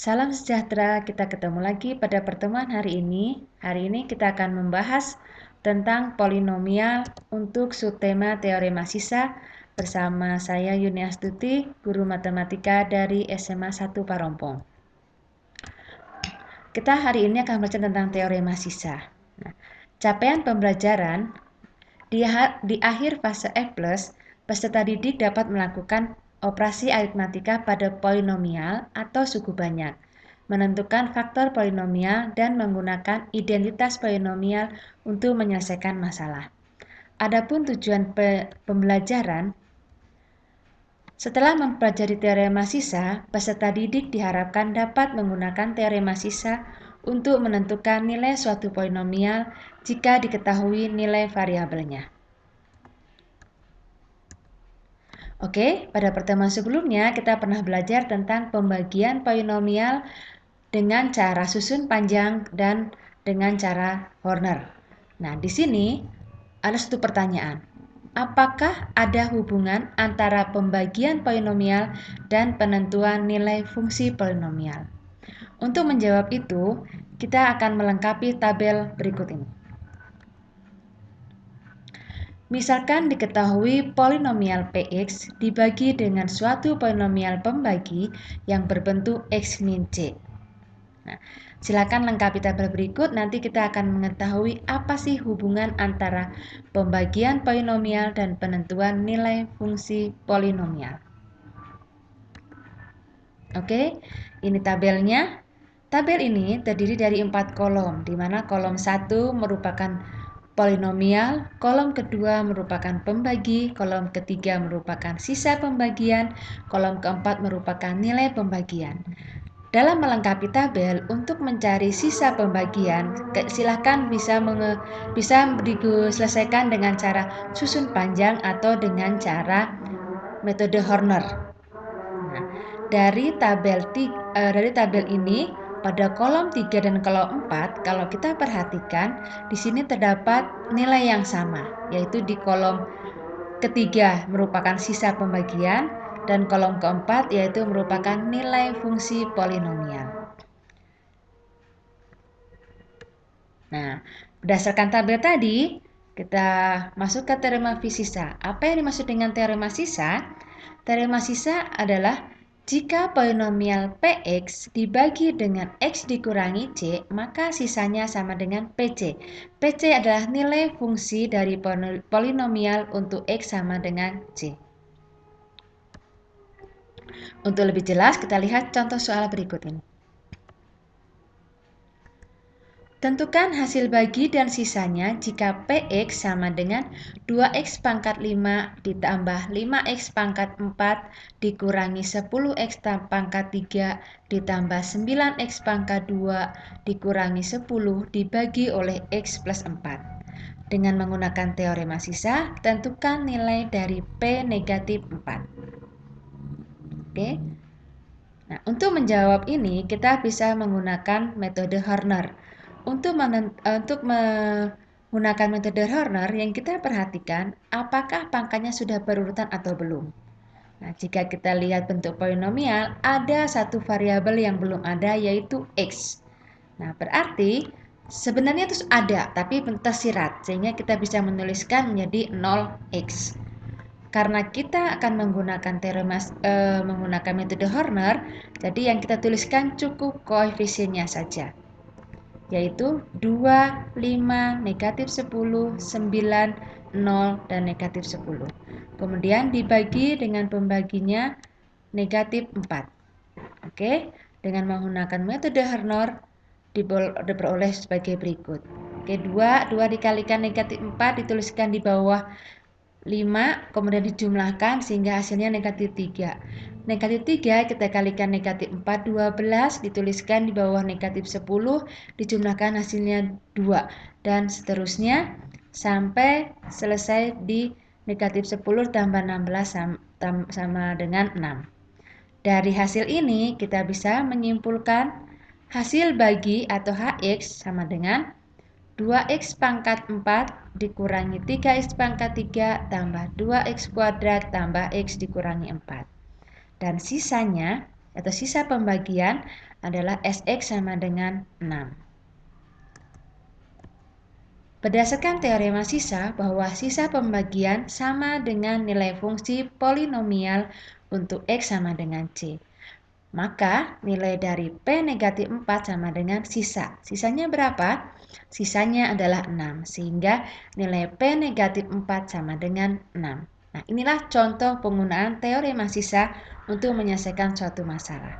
Salam sejahtera, kita ketemu lagi pada pertemuan hari ini. Hari ini kita akan membahas tentang polinomial untuk subtema teorema sisa bersama saya Yuni Astuti, guru matematika dari SMA 1 Parompong. Kita hari ini akan belajar tentang teorema sisa. Nah, capaian pembelajaran di akhir fase F+, peserta didik dapat melakukan operasi aritmatika pada polinomial atau suku banyak, menentukan faktor polinomial dan menggunakan identitas polinomial untuk menyelesaikan masalah. Adapun tujuan pembelajaran, setelah mempelajari teorema sisa, peserta didik diharapkan dapat menggunakan teorema sisa untuk menentukan nilai suatu polinomial jika diketahui nilai variabelnya. Oke, pada pertemuan sebelumnya kita pernah belajar tentang pembagian polinomial dengan cara susun panjang dan dengan cara Horner. Nah, di sini ada satu pertanyaan. Apakah ada hubungan antara pembagian polinomial dan penentuan nilai fungsi polinomial? Untuk menjawab itu, kita akan melengkapi tabel berikut ini. Misalkan diketahui polinomial Px dibagi dengan suatu polinomial pembagi yang berbentuk X min C. Nah, silakan lengkapi tabel berikut, nanti kita akan mengetahui apa sih hubungan antara pembagian polinomial dan penentuan nilai fungsi polinomial. Oke, ini tabelnya. Tabel ini terdiri dari 4 kolom, di mana kolom 1 merupakan polinomial, kolom kedua merupakan pembagi, kolom ketiga merupakan sisa pembagian, kolom keempat merupakan nilai pembagian. Dalam melengkapi tabel, untuk mencari sisa pembagian, silahkan bisa diselesaikan dengan cara susun panjang atau dengan cara metode Horner. Nah, dari tabel ini, pada kolom 3 dan kolom 4, kalau kita perhatikan, di sini terdapat nilai yang sama, yaitu di kolom ketiga merupakan sisa pembagian, dan kolom keempat yaitu merupakan nilai fungsi polinomial. Nah, berdasarkan tabel tadi, kita masuk ke teorema sisa. Apa yang dimaksud dengan teorema sisa? Teorema sisa adalah jika polinomial Px dibagi dengan X dikurangi C, maka sisanya sama dengan PC. PC adalah nilai fungsi dari polinomial untuk X sama dengan C. Untuk lebih jelas, kita lihat contoh soal berikut ini. Tentukan hasil bagi dan sisanya jika Px sama dengan 2x pangkat 5 ditambah 5x pangkat 4 dikurangi 10x pangkat 3 ditambah 9x pangkat 2 dikurangi 10 dibagi oleh x plus 4. Dengan menggunakan teorema sisa, tentukan nilai dari P negatif 4. Oke. Nah, untuk menjawab ini, kita bisa menggunakan metode Horner. Untuk menggunakan metode Horner, yang kita perhatikan apakah pangkatnya sudah berurutan atau belum. Nah, jika kita lihat bentuk polinomial, ada satu variabel yang belum ada, yaitu X. Nah, berarti sebenarnya itu ada, tapi tersirat, sehingga kita bisa menuliskan menjadi 0X. Karena kita akan menggunakan menggunakan metode Horner, jadi yang kita tuliskan cukup koefisiennya saja, yaitu 2, 5, negatif 10, 9, 0, dan negatif 10. Kemudian dibagi dengan pembaginya negatif 4. Oke, dengan menggunakan metode Horner diperoleh sebagai berikut. Oke, 2 dikalikan negatif 4 dituliskan di bawah 5, kemudian dijumlahkan sehingga hasilnya negatif 3. Negatif 3 kita kalikan negatif 4, 12, dituliskan di bawah negatif 10, dijumlahkan hasilnya 2, dan seterusnya sampai selesai di negatif 10 tambah 16 sama dengan 6. Dari hasil ini kita bisa menyimpulkan hasil bagi atau Hx sama dengan 2x pangkat 4 dikurangi 3x pangkat 3 tambah 2x kuadrat tambah x dikurangi 4. Dan sisanya atau sisa pembagian adalah Sx sama dengan 6. Berdasarkan teorema sisa bahwa sisa pembagian sama dengan nilai fungsi polinomial untuk X sama dengan C. Maka nilai dari P negatif 4 sama dengan sisa. Sisanya berapa? Sisanya adalah 6. Sehingga nilai P negatif 4 sama dengan 6. Nah, inilah contoh penggunaan teorema sisa untuk menyelesaikan suatu masalah.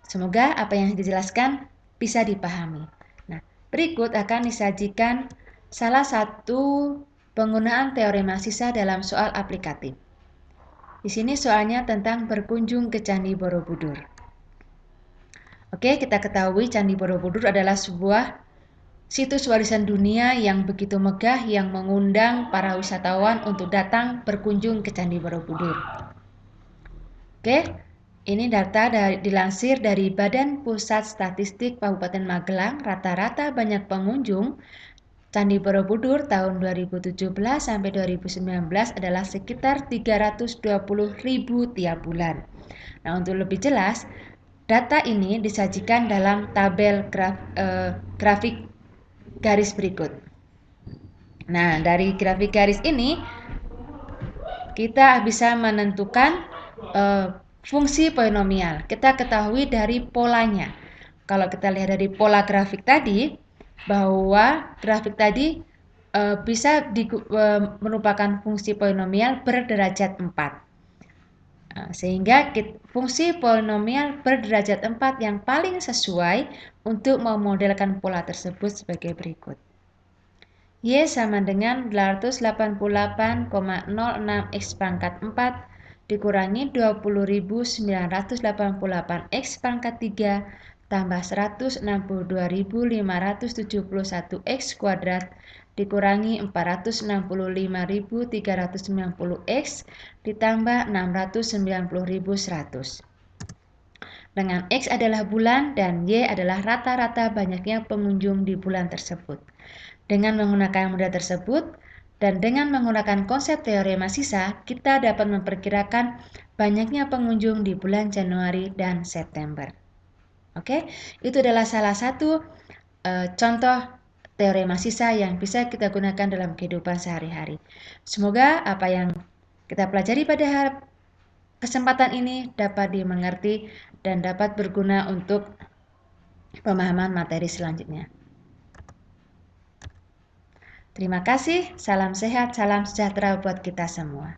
Semoga apa yang dijelaskan bisa dipahami. Nah, berikut akan disajikan salah satu penggunaan teorema sisa dalam soal aplikatif. Di sini soalnya tentang berkunjung ke Candi Borobudur. Oke, kita ketahui Candi Borobudur adalah sebuah situs warisan dunia yang begitu megah yang mengundang para wisatawan untuk datang berkunjung ke Candi Borobudur. Oke, ini data dilansir dari Badan Pusat Statistik Kabupaten Magelang. Rata-rata banyak pengunjung Candi Borobudur tahun 2017 sampai 2019 adalah sekitar 320.000 tiap bulan. Nah, untuk lebih jelas, data ini disajikan dalam tabel grafik garis berikut. Nah, dari grafik garis ini kita bisa menentukan fungsi polinomial. Kita ketahui dari polanya. Kalau kita lihat dari pola grafik tadi, bahwa grafik tadi bisa merupakan fungsi polinomial berderajat 4. Sehingga fungsi polinomial berderajat 4 yang paling sesuai untuk memodelkan pola tersebut sebagai berikut. Y sama dengan 888,06 X pangkat 4 dikurangi 20.988 X pangkat 3 tambah 162.571 X kuadrat dikurangi 465.390 X ditambah 690.100. Dengan X adalah bulan dan Y adalah rata-rata banyaknya pengunjung di bulan tersebut. Dengan menggunakan model tersebut dan dengan menggunakan konsep teorema sisa, kita dapat memperkirakan banyaknya pengunjung di bulan Januari dan September. Oke, itu adalah salah satu contoh teorema sisa yang bisa kita gunakan dalam kehidupan sehari-hari. Semoga apa yang kita pelajari pada kesempatan ini dapat dimengerti dan dapat berguna untuk pemahaman materi selanjutnya. Terima kasih, salam sehat, salam sejahtera buat kita semua.